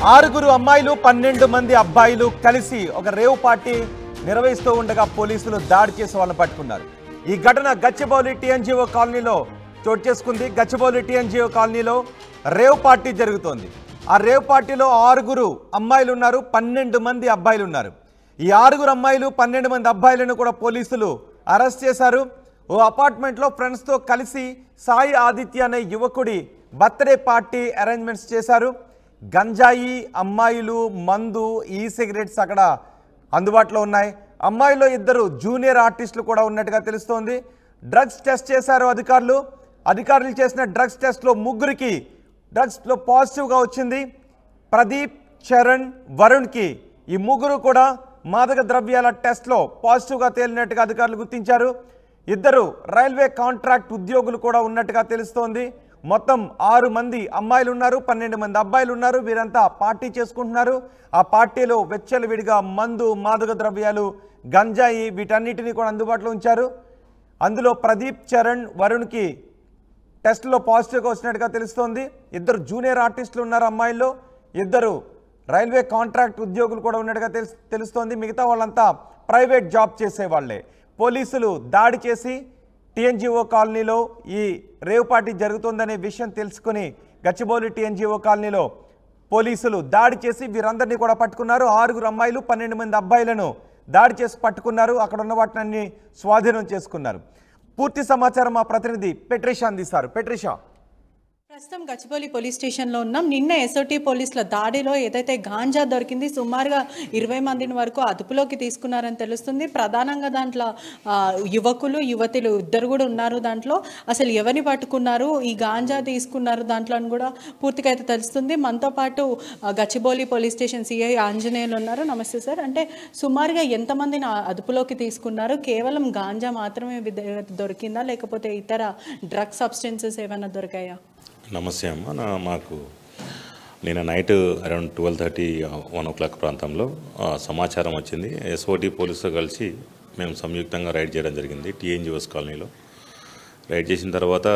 ఆరుగురు అమ్మాయిలు 12 మంది అబ్బాయిలు కలిసి ఒక రేవ్ పార్టీ నిర్వహిస్తూ ఉండగా పోలీసులు దాడి చేసి వాళ్ళని పట్టుకున్నారు. ఈ ఘటన గచ్చిబౌలి టీఎన్జీఓ కాలనీలో చోటు చేసుకుంది. గచ్చిబౌలి టీఎన్జీఓ కాలనీలో రేవ్ పార్టీ జరుగుతోంది. ఆ రేవ్ పార్టీలో ఆరుగురు అమ్మాయిలు ఉన్నారు, 12 మంది అబ్బాయిలు ఉన్నారు. ఈ ఆరుగురు అమ్మాయిలు 12 మంది అబ్బాయిలను కూడా పోలీసులు అరెస్ట్ చేశారు. ఓ అపార్ట్మెంట్లో ఫ్రెండ్స్తో కలిసి సాయి ఆదిత్య అనే యువకుడి బర్త్డే పార్టీ అరేంజ్మెంట్స్ చేశారు. గంజాయి, అమ్మాయిలు, మందు, ఈ సిగరెట్స్ అక్కడ అందుబాటులో ఉన్నాయి. అమ్మాయిలో 2 జూనియర్ ఆర్టిస్టులు కూడా ఉన్నట్టుగా తెలుస్తోంది. డ్రగ్స్ టెస్ట్ చేశారు అధికారులు చేసిన డ్రగ్స్ టెస్ట్లో 3కి డ్రగ్స్లో పాజిటివ్గా వచ్చింది. ప్రదీప్, చరణ్, వరుణ్కి ఈ 3 కూడా మాదక ద్రవ్యాల టెస్ట్లో పాజిటివ్గా తేలినట్టుగా అధికారులు గుర్తించారు. 2 రైల్వే కాంట్రాక్ట్ ఉద్యోగులు కూడా ఉన్నట్టుగా తెలుస్తోంది. మొత్తం 6 మంది అమ్మాయిలు ఉన్నారు, 12 మంది అబ్బాయిలు ఉన్నారు. వీరంతా పార్టీ చేసుకుంటున్నారు. ఆ పార్టీలో వెచ్చలవిడిగా మందు, మాదక ద్రవ్యాలు, గంజాయి వీటన్నిటిని కూడా అందుబాటులో ఉంచారు. అందులో ప్రదీప్, చరణ్, వరుణ్కి టెస్ట్లో పాజిటివ్గా వచ్చినట్టుగా తెలుస్తోంది. 2 జూనియర్ ఆర్టిస్టులు ఉన్నారు అమ్మాయిల్లో, 2 రైల్వే కాంట్రాక్ట్ ఉద్యోగులు కూడా ఉన్నట్టుగా తెలుస్తోంది. మిగతా వాళ్ళంతా ప్రైవేట్ జాబ్ చేసేవాళ్లే. పోలీసులు దాడి చేసి టీఎన్జీఓ కాలనీలో ఈ రేవ్ పార్టీ జరుగుతోందనే విషయం తెలుసుకుని గచ్చిబౌలి టీఎన్జీఓ కాలనీలో పోలీసులు దాడి చేసి వీరందరినీ కూడా పట్టుకున్నారు. 6 అమ్మాయిలు, 12 మంది అబ్బాయిలను దాడి చేసి పట్టుకున్నారు. అక్కడ ఉన్న వాటిని స్వాధీనం చేసుకున్నారు. పూర్తి సమాచారం మా ప్రతినిధి పెట్రిషా అందిస్తారు. పెట్రిషా, ప్రస్తుతం గచ్చిబౌలి పోలీస్ స్టేషన్లో ఉన్నాం. నిన్న ఎస్ఓటీ పోలీసుల దాడిలో ఏదైతే గాంజా దొరికింది, సుమారుగా 20 మందిని వరకు అదుపులోకి తీసుకున్నారని తెలుస్తుంది. ప్రధానంగా దాంట్లో యువకులు, యువతులు 2 కూడా ఉన్నారు. దాంట్లో అసలు ఎవరిని పట్టుకున్నారు, ఈ గాంజా తీసుకున్నారు దాంట్లో అని కూడా పూర్తిగా అయితే తెలుస్తుంది. మనతో పాటు Gachibowli police station CI Anjaneyulu ఉన్నారు. నమస్తే సార్. అంటే సుమారుగా ఎంతమందిని అదుపులోకి తీసుకున్నారు? కేవలం గాంజా మాత్రమే దొరికిందా, లేకపోతే ఇతర డ్రగ్ సబ్స్టెన్సెస్ ఏమైనా దొరికాయా? నమస్తే అమ్మ. మాకు నేను నైట్ అరౌండ్ 12:30, 1 o'clock ప్రాంతంలో సమాచారం వచ్చింది. ఎస్ఓటీ పోలీసుతో కలిసి మేము సంయుక్తంగా రైడ్ చేయడం జరిగింది టీఎన్జీఓస్ కాలనీలో. రైడ్ చేసిన తర్వాత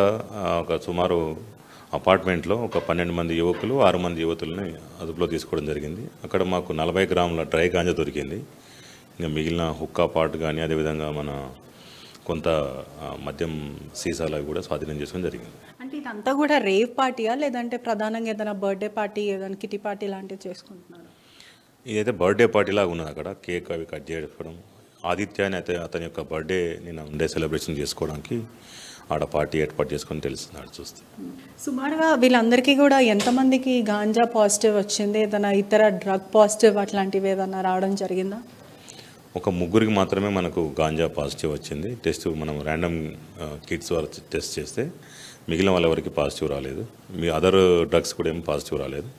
ఒక సుమారు అపార్ట్మెంట్లో ఒక 12 మంది యువకులు, 6 మంది యువతులని అదుపులో తీసుకోవడం జరిగింది. అక్కడ మాకు 40 గ్రాముల డ్రై గాంజా దొరికింది. ఇంకా మిగిలిన హుక్కా పాట్ కానీ, అదేవిధంగా మన కొంత మద్యం సీసాలు కూడా స్వాధీనం చేసుకోవడం జరిగింది. అంటే ఇదంతా కూడా రేవ్ పార్టీయా, లేదంటే ప్రధానంగా ఏదైనా బర్త్డే పార్టీ, ఏదైనా కిటీ పార్టీ లాంటివి చేసుకుంటున్నారు? ఇదైతే బర్త్డే పార్టీ లాగా ఉన్నది. అక్కడ కేక్ అవి కట్ చేసుకోవడం, ఆదిత్య అని అయితే అతని యొక్క బర్త్డే నేను సెలబ్రేషన్ చేసుకోవడానికి ఆడ పార్టీ ఏర్పాటు చేసుకొని తెలుస్తుంది చూస్తే. సుమారుగా వీళ్ళందరికీ కూడా ఎంతమందికి గాంజా పాజిటివ్ వచ్చింది? ఏదైనా ఇతర డ్రగ్ పాజిటివ్ అట్లాంటివి ఏదైనా రావడం జరిగిందా? ఒక 3కి మాత్రమే మనకు గాంజా పాజిటివ్ వచ్చింది. టెస్ట్ మనం ర్యాండమ్ కిట్స్ వారు టెస్ట్ చేస్తే మిగిలిన వాళ్ళ ఎవరికి పాజిటివ్ రాలేదు. మీ అదర్ డ్రగ్స్ కూడా ఏమి పాజిటివ్ రాలేదు.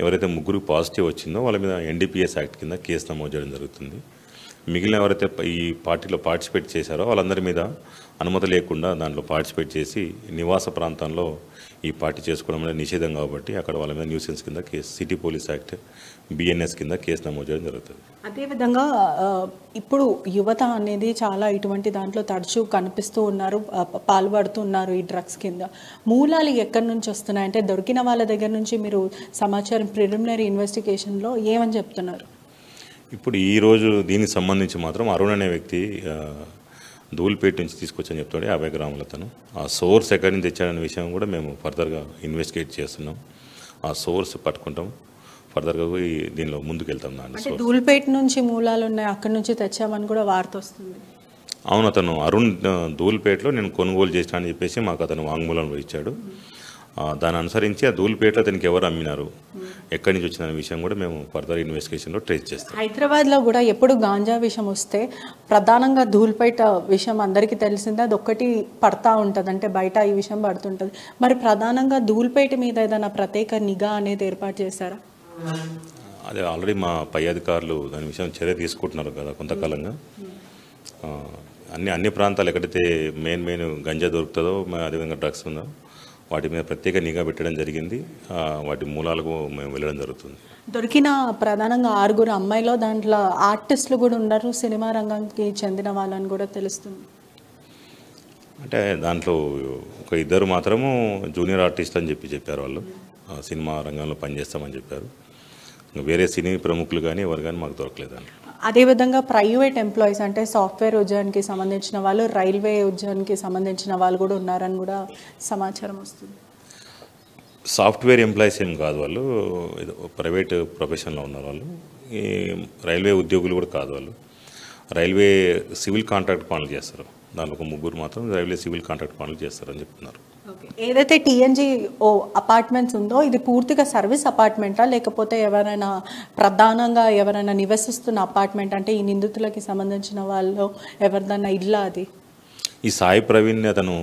ఎవరైతే 3 పాజిటివ్ వచ్చిందో వాళ్ళ మీద ఎన్డీపీఎస్ యాక్ట్ కింద కేసు నమోదు చేయడం జరుగుతుంది. మిగిలిన ఎవరైతే ఈ పార్టీలో పార్టిసిపేట్ చేశారో వాళ్ళందరి మీద అనుమతి లేకుండా దాంట్లో పార్టిసిపేట్ చేసి నివాస ప్రాంతంలో ఈ పార్టీ చేసుకోవడం అనేది నిషేధం కాబట్టి అక్కడ వాళ్ళ మీద న్యూసెన్స్ కింద case, city police act BNS కింద కేసు నమోదు చేయడం జరుగుతుంది. అదేవిధంగా ఇప్పుడు యువత అనేది చాలా ఇటువంటి దాంట్లో తరచూ కనిపిస్తూ ఉన్నారు, పాల్పడుతున్నారు ఈ డ్రగ్స్ కింద. మూలాలు ఎక్కడి నుంచి వస్తున్నాయి? అంటే దొరికిన వాళ్ళ దగ్గర నుంచి మీరు సమాచారం ప్రిలిమినరీ ఇన్వెస్టిగేషన్లో ఏమని చెప్తున్నారు? ఇప్పుడు ఈరోజు దీనికి సంబంధించి మాత్రం అరుణ్ అనే వ్యక్తి ధూల్పేట నుంచి తీసుకొచ్చని చెప్తాడు 50 గ్రాముల తను. ఆ సోర్స్ ఎక్కడి నుంచి తెచ్చాడనే విషయం కూడా మేము ఫర్దర్గా ఇన్వెస్టిగేట్ చేస్తున్నాం. ఆ సోర్స్ పట్టుకుంటాం, ఫర్దర్గా దీనిలో ముందుకు వెళ్తాం. దాన్ని ధూల్పేట నుంచి మూలాలు ఉన్నాయి, అక్కడి నుంచి తెచ్చామని కూడా వార్త వస్తుంది. అవును, అతను అరుణ్ ధూల్పేటలో నేను కొనుగోలు చేసినా అని చెప్పేసి మాకు అతను వాంగ్మూలంలో ఇచ్చాడు. దాన్ని అనుసరించి ఆ ధూల్పేటలో అతనికి ఎవరు అమ్మినారు, ఎక్కడి నుంచి వచ్చిన విషయం కూడా మేము ఫర్దర్ ఇన్వెస్టిగేషన్లో ట్రేస్ చేస్తాం. హైదరాబాద్లో కూడా ఎప్పుడు గాంజా విషయం వస్తే ప్రధానంగా ధూల్పేట విషయం అందరికీ తెలిసిందే, అది ఒక్కటి పడతా ఉంటుంది, అంటే బయట ఈ విషయం పడుతుంటుంది. మరి ప్రధానంగా ధూల్పేట మీద ఏదైనా ప్రత్యేక నిఘా అనేది ఏర్పాటు చేశారా? అదే ఆల్రెడీ మా పై అధికారులు దాని విషయం చర్య తీసుకుంటున్నారు కదా కొంతకాలంగా. అన్ని ప్రాంతాలు ఎక్కడైతే మెయిన్ గంజా దొరుకుతుందో, అదేవిధంగా డ్రగ్స్ ఉందో వాటి మీద ప్రత్యేక నిఘా పెట్టడం జరిగింది. వాటి మూలాలకు మేము వెళ్ళడం జరుగుతుంది. దొరికిన ప్రధానంగా 6 అమ్మాయిలో దాంట్లో ఆర్టిస్టులు కూడా ఉన్నారు, సినిమా రంగానికి చెందిన వాళ్ళని కూడా తెలుస్తుంది. అంటే దాంట్లో ఒక 2 మాత్రము జూనియర్ ఆర్టిస్ట్ అని చెప్పారు. వాళ్ళు సినిమా రంగంలో పనిచేస్తామని చెప్పారు. వేరే సినీ ప్రముఖులు కానీ ఎవరు కానీ మాకు దొరకలేదండి. అదేవిధంగా ప్రైవేట్ ఎంప్లాయీస్ అంటే సాఫ్ట్వేర్ ఉద్యోగానికి సంబంధించిన వాళ్ళు, రైల్వే ఉద్యోగానికి సంబంధించిన వాళ్ళు కూడా ఉన్నారని కూడా సమాచారం వస్తుంది. సాఫ్ట్వేర్ ఎంప్లాయీస్ ఏం కాదు, వాళ్ళు ఏదో ప్రైవేట్ ప్రొఫెషన్లో ఉన్నారు వాళ్ళు. ఈ రైల్వే ఉద్యోగులు కూడా కాదు వాళ్ళు. రైల్వే సివిల్ కాంట్రాక్ట్ పనులు చేస్తారు. దాంట్లో ఒక ముగ్గురు మాత్రం రైల్వే సివిల్ కాంట్రాక్ట్ పనులు చేస్తారని చెప్తున్నారు. ఏదైతే టీఎన్జిఓ అపార్ట్మెంట్స్ ఉందో ఇది పూర్తిగా సర్వీస్ అపార్ట్మెంటా, లేకపోతే ఎవరైనా ప్రధానంగా ఎవరైనా నివసిస్తున్న అపార్ట్మెంట్, అంటే ఈ నిందితులకి సంబంధించిన వాళ్ళు ఎవరిదన్నా ఇల్లా అది? ఈ సాయి ప్రవీణ్ని అతను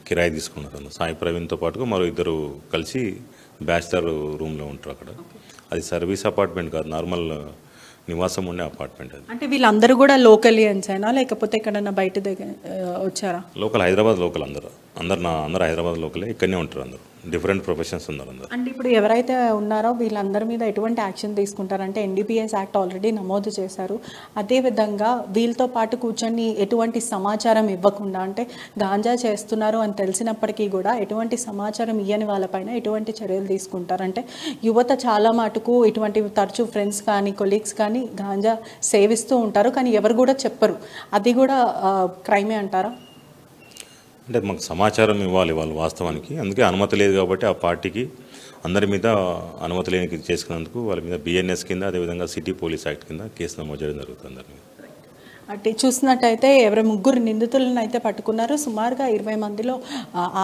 కిరాయి తీసుకున్నారు. సాయి ప్రవీణ్తో పాటుగా మరో ఇద్దరు కలిసి బ్యాచిలర్ రూమ్లో ఉంటారు అక్కడ. అది సర్వీస్ అపార్ట్మెంట్ కాదు, నార్మల్ నివాసం ఉండే అపార్ట్మెంట్ అది. అంటే వీళ్ళందరూ కూడా లోకలియన్స్ అయినా లేకపోతే ఎక్కడన్నా బయట దగ్గర వచ్చారా? Local, Hyderabad local. అందరు హైదరాబాద్ లోకలే, ఇక్కడనే ఉంటారు. అందరూ డిఫరెంట్ ప్రొఫెషన్స్ ఉన్నారు అందరు. అంటే ఇప్పుడు ఎవరైతే ఉన్నారో వీళ్ళందరి మీద ఎటువంటి యాక్షన్ తీసుకుంటారంటే ఎన్డీపీఎస్ యాక్ట్ ఆల్రెడీ నమోదు చేశారు. అదేవిధంగా వీళ్ళతో పాటు కూర్చొని ఎటువంటి సమాచారం ఇవ్వకుండా, అంటే గాంజా చేస్తున్నారు అని తెలిసినప్పటికీ కూడా ఎటువంటి సమాచారం ఇవ్వని వాళ్ళపైన ఎటువంటి చర్యలు తీసుకుంటారంటే, యువత చాలా మటుకు ఇటువంటి తరచూ ఫ్రెండ్స్ కానీ కొలీగ్స్ కానీ గాంజా సేవిస్తూ ఉంటారు, కానీ ఎవరు కూడా చెప్పరు. అది కూడా క్రైమే అంటారా? అంటే మాకు సమాచారం ఇవ్వాలి వాళ్ళు వాస్తవానికి. అందుకే అనుమతి లేదు కాబట్టి ఆ పార్టీకి అందరి మీద అనుమతి లేని చేసుకున్నందుకు వాళ్ళ మీద బిఎన్ఎస్ కింద, అదేవిధంగా సిటీ పోలీస్ యాక్ట్ కింద కేసు నమోదు చేయడం జరుగుతుంది. అంటే చూసినట్టయితే ఎవరి ముగ్గురు నిందితులను అయితే పట్టుకున్నారు. సుమారుగా 20 మందిలో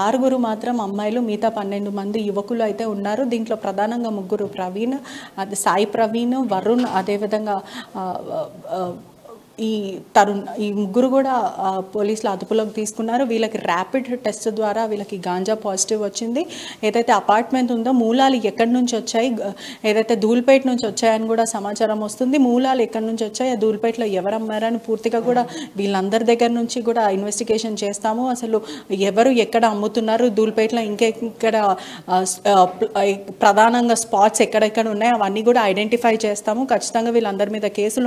6 మాత్రం అమ్మాయిలు, మిగతా 12 మంది యువకులు అయితే ఉన్నారు. దీంట్లో ప్రధానంగా ముగ్గురు ప్రవీణ్, అది సాయి ప్రవీణ్, వరుణ్, అదేవిధంగా ఈ తరుణ్, ఈ ముగ్గురు కూడా పోలీసులు అదుపులోకి తీసుకున్నారు. వీళ్ళకి ర్యాపిడ్ టెస్ట్ ద్వారా వీళ్ళకి గాంజా పాజిటివ్ వచ్చింది. ఏదైతే అపార్ట్మెంట్ ఉందో మూలాలు ఎక్కడి నుంచి వచ్చాయి, ఏదైతే ధూల్పేట నుంచి వచ్చాయని కూడా సమాచారం వస్తుంది. మూలాలు ఎక్కడి నుంచి వచ్చాయి, ఆ ధూల్పేటలో ఎవరు అమ్మారని పూర్తిగా కూడా వీళ్ళందరి దగ్గర నుంచి కూడా ఇన్వెస్టిగేషన్ చేస్తాము. అసలు ఎవరు ఎక్కడ అమ్ముతున్నారు, ధూల్పేటలో ఇంకెక్కడ ప్రధానంగా స్పాట్స్ ఎక్కడెక్కడ ఉన్నాయో అవన్నీ కూడా ఐడెంటిఫై చేస్తాము. ఖచ్చితంగా వీళ్ళందరి మీద కేసులు